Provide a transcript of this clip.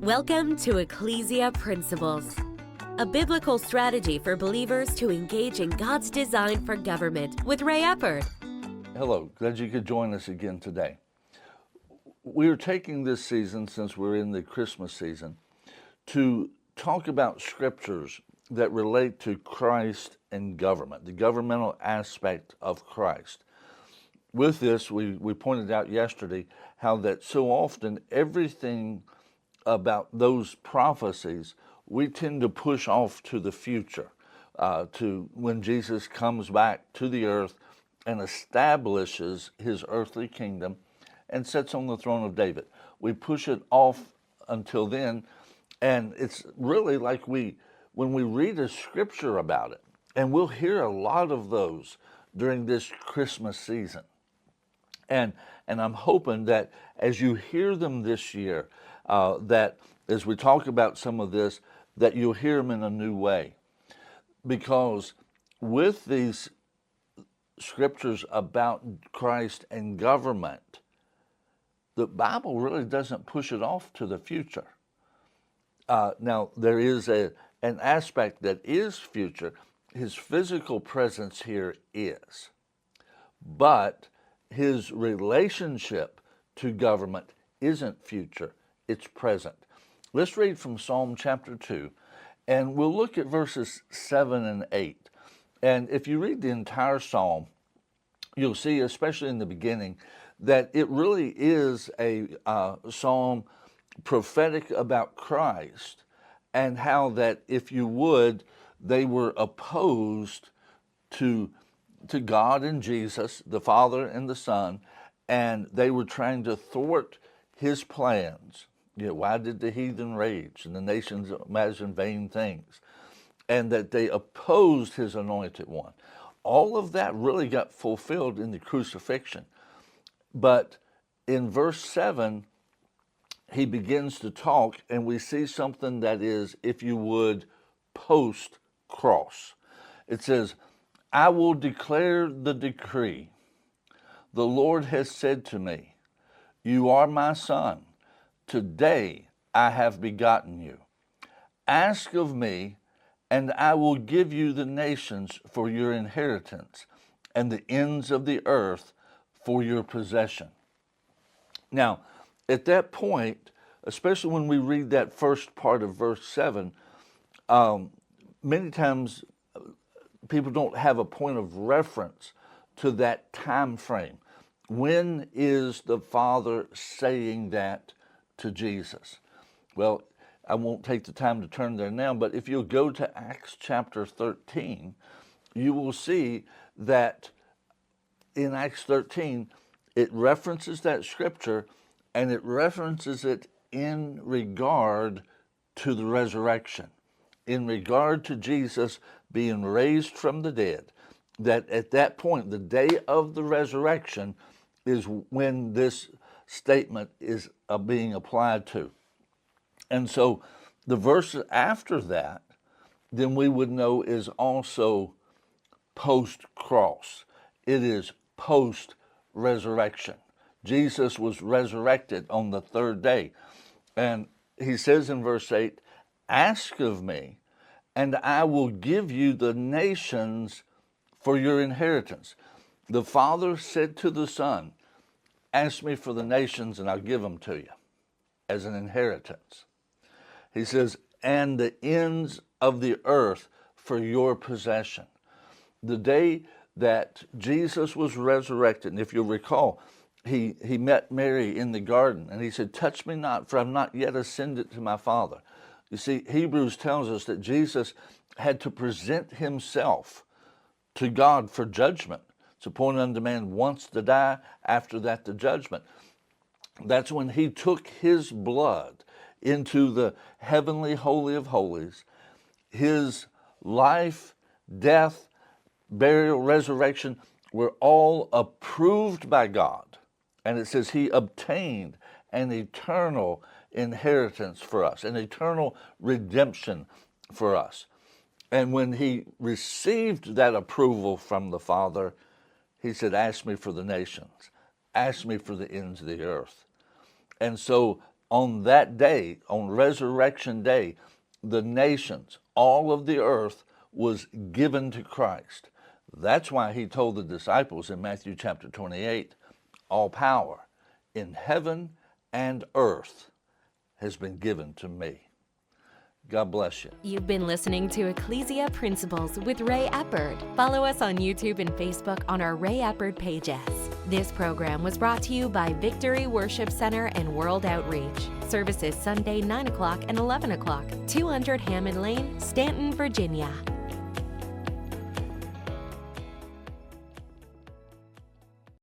Welcome to Ecclesia Principles, a biblical strategy for believers to engage in God's design for government with Ray Eppard. Hello, glad you could join us again today. We're taking this season, since we're in the Christmas season, to talk about scriptures that relate to Christ and government, the governmental aspect of Christ. With this, we pointed out yesterday how that so often everything about those prophecies we tend to push off to the future, to when Jesus comes back to the earth and establishes his earthly kingdom and sits on the throne of David. We push it off until then, and it's really like when we read a scripture about it, and we'll hear a lot of those during this Christmas season. And I'm hoping that as you hear them this year, that as we talk about some of this, that you'll hear them in a new way. Because with these scriptures about Christ and government, the Bible really doesn't push it off to the future. Now, there is an aspect that is future. His physical presence here is. But his relationship to government isn't future, it's present. Let's read from Psalm chapter 2, and we'll look at verses 7 and 8. And if you read the entire psalm, you'll see, especially in the beginning, that it really is a psalm prophetic about Christ, and how that, if you would, they were opposed to God and Jesus, the Father and the Son, and they were trying to thwart his plans. You know, why did the heathen rage and the nations imagine vain things? And that they opposed his anointed one. All of that really got fulfilled in the crucifixion. But in verse 7, he begins to talk, and we see something that is, if you would, post-cross. It says, I will declare the decree. The Lord has said to me, you are my son. Today I have begotten you. Ask of me, and I will give you the nations for your inheritance, and the ends of the earth for your possession. Now, at that point, especially when we read that first part of verse 7, many times people don't have a point of reference to that time frame. When is the Father saying that to Jesus? Well, I won't take the time to turn there now, but if you'll go to Acts chapter 13, you will see that in Acts 13, it references that scripture, and it references it in regard to the resurrection, in regard to Jesus being raised from the dead, that at that point, the day of the resurrection, is when this statement is being applied to. And so the verse after that, then we would know, is also post-cross. It is post-resurrection. Jesus was resurrected on the third day. And he says in verse 8, ask of me, and I will give you the nations for your inheritance. The Father said to the Son, ask me for the nations and I'll give them to you as an inheritance. He says, and the ends of the earth for your possession. The day that Jesus was resurrected, and if you'll recall, he met Mary in the garden, and he said, touch me not, for I'm not yet ascended to my Father. You see, Hebrews tells us that Jesus had to present himself to God for judgment. It's appointed unto man once to die, after that the judgment. That's when he took his blood into the heavenly holy of holies. His life, death, burial, resurrection were all approved by God. And it says he obtained an eternal inheritance for us, an eternal redemption for us. And when he received that approval from the Father, he said, ask me for the nations, ask me for the ends of the earth. And so on that day, on Resurrection Day, the nations, all of the earth was given to Christ. That's why he told the disciples in Matthew chapter 28, all power in heaven and earth has been given to me. God bless you. You've been listening to Ecclesia Principles with Ray Eppard. Follow us on YouTube and Facebook on our Ray Eppard pages. This program was brought to you by Victory Worship Center and World Outreach. Services Sunday 9 o'clock and 11 o'clock, 200 Hammond Lane, Stanton, Virginia.